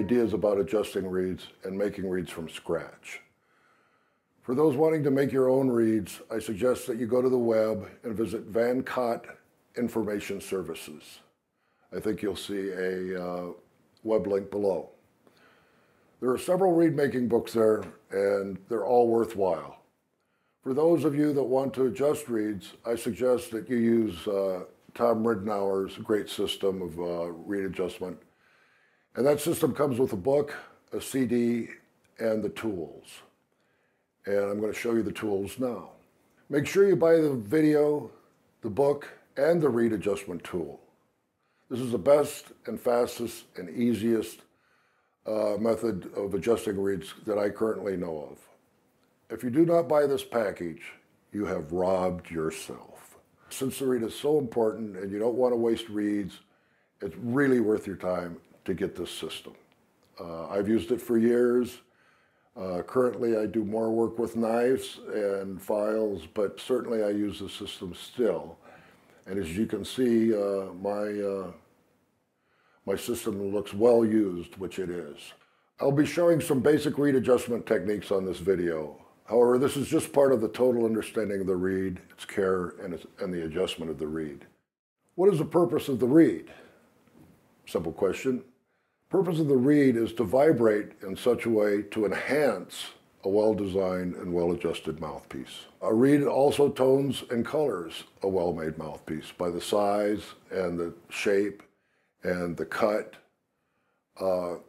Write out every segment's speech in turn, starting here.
ideas about adjusting reeds and making reeds from scratch. For those wanting to make your own reeds, I suggest that you go to the web and visit Vaccaro Information Services. I think you'll see a web link below. There are several reed making books there, and they're all worthwhile. For those of you that want to adjust reeds, I suggest that you use Tom Ridenour's great system of reed adjustment. And that system comes with a book, a CD, and the tools. And I'm going to show you the tools now. Make sure you buy the video, the book, and the reed adjustment tool. This is the best and fastest and easiest method of adjusting reeds that I currently know of. If you do not buy this package, you have robbed yourself. Since the reed is so important and you don't want to waste reeds, it's really worth your time to get this system. I've used it for years. Currently I do more work with knives and files, but certainly I use the system still. And as you can see, my system looks well used, which it is. I'll be showing some basic reed adjustment techniques on this video. However, this is just part of the total understanding of the reed, its care, and the adjustment of the reed. What is the purpose of the reed? Simple question. The purpose of the reed is to vibrate in such a way to enhance a well-designed and well-adjusted mouthpiece. A reed also tones and colors a well-made mouthpiece by the size and the shape and the cut. No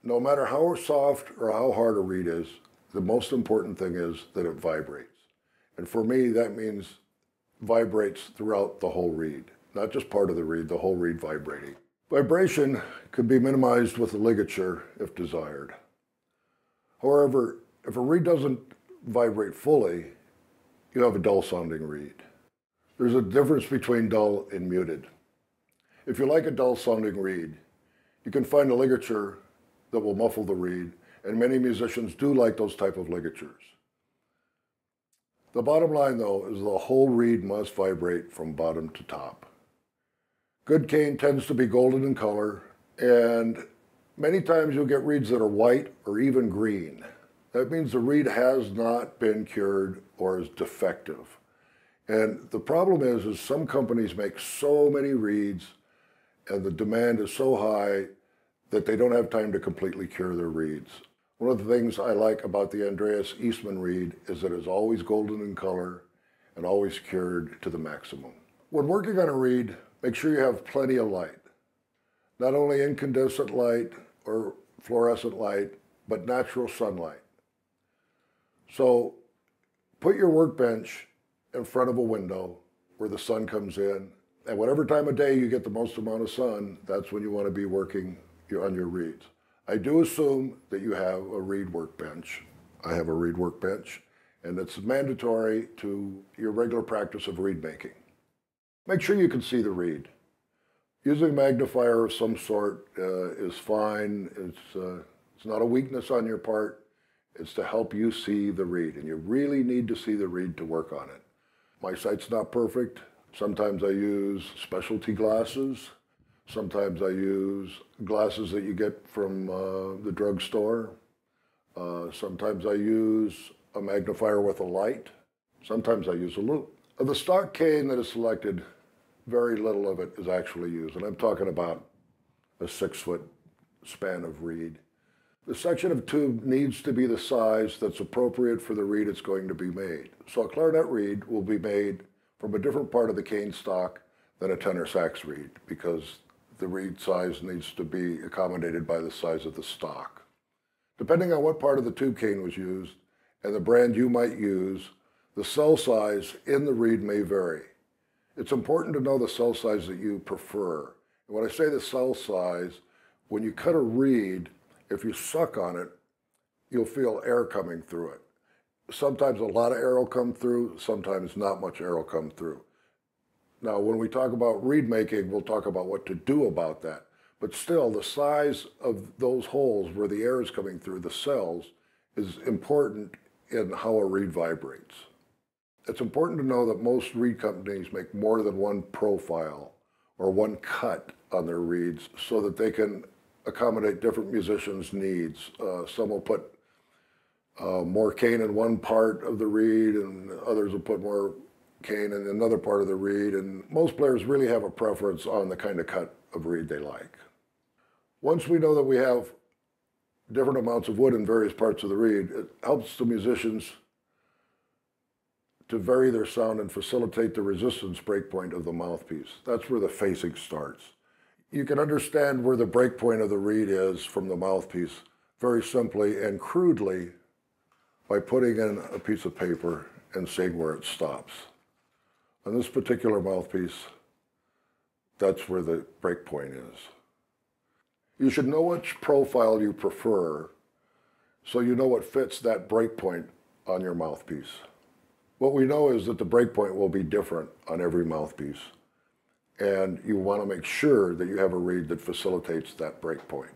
matter how soft or how hard a reed is, the most important thing is that it vibrates. And for me, that means vibrates throughout the whole reed, not just part of the reed, the whole reed vibrating. Vibration could be minimized with a ligature if desired. However, if a reed doesn't vibrate fully, you have a dull sounding reed. There's a difference between dull and muted. If you like a dull sounding reed, you can find a ligature that will muffle the reed, and many musicians do like those type of ligatures. The bottom line though is the whole reed must vibrate from bottom to top. Good cane tends to be golden in color, and many times you'll get reeds that are white or even green. That means the reed has not been cured or is defective. And the problem is some companies make so many reeds and the demand is so high that they don't have time to completely cure their reeds. One of the things I like about the Andreas Eastman reed is that it's always golden in color and always cured to the maximum. When working on a reed, make sure you have plenty of light. Not only incandescent light or fluorescent light, but natural sunlight. So put your workbench in front of a window where the sun comes in, and whatever time of day you get the most amount of sun, that's when you want to be working on your reeds. I do assume that you have a reed workbench. I have a reed workbench, and it's mandatory to your regular practice of reed making. Make sure you can see the reed. Using a magnifier of some sort is fine. It's not a weakness on your part. It's to help you see the reed, and you really need to see the reed to work on it. My sight's not perfect. Sometimes I use specialty glasses. Sometimes I use glasses that you get from the drugstore. Sometimes I use a magnifier with a light. Sometimes I use a loupe. Of the stock cane that is selected, very little of it is actually used, and I'm talking about a 6-foot span of reed. The section of tube needs to be the size that's appropriate for the reed it's going to be made. So a clarinet reed will be made from a different part of the cane stock than a tenor sax reed, because the reed size needs to be accommodated by the size of the stock. Depending on what part of the tube cane was used and the brand you might use, the cell size in the reed may vary. It's important to know the cell size that you prefer. And when I say the cell size, when you cut a reed, if you suck on it, you'll feel air coming through it. Sometimes a lot of air will come through, sometimes not much air will come through. Now, when we talk about reed making, we'll talk about what to do about that. But still, the size of those holes where the air is coming through, the cells, is important in how a reed vibrates. It's important to know that most reed companies make more than one profile or one cut on their reeds so that they can accommodate different musicians' needs. Some will put more cane in one part of the reed, and others will put more cane in another part of the reed, and most players really have a preference on the kind of cut of reed they like. Once we know that we have different amounts of wood in various parts of the reed, it helps the musicians to vary their sound and facilitate the resistance breakpoint of the mouthpiece. That's where the facing starts. You can understand where the breakpoint of the reed is from the mouthpiece very simply and crudely by putting in a piece of paper and seeing where it stops. On this particular mouthpiece, that's where the breakpoint is. You should know which profile you prefer so you know what fits that breakpoint on your mouthpiece. What we know is that the breakpoint will be different on every mouthpiece, and you want to make sure that you have a reed that facilitates that breakpoint.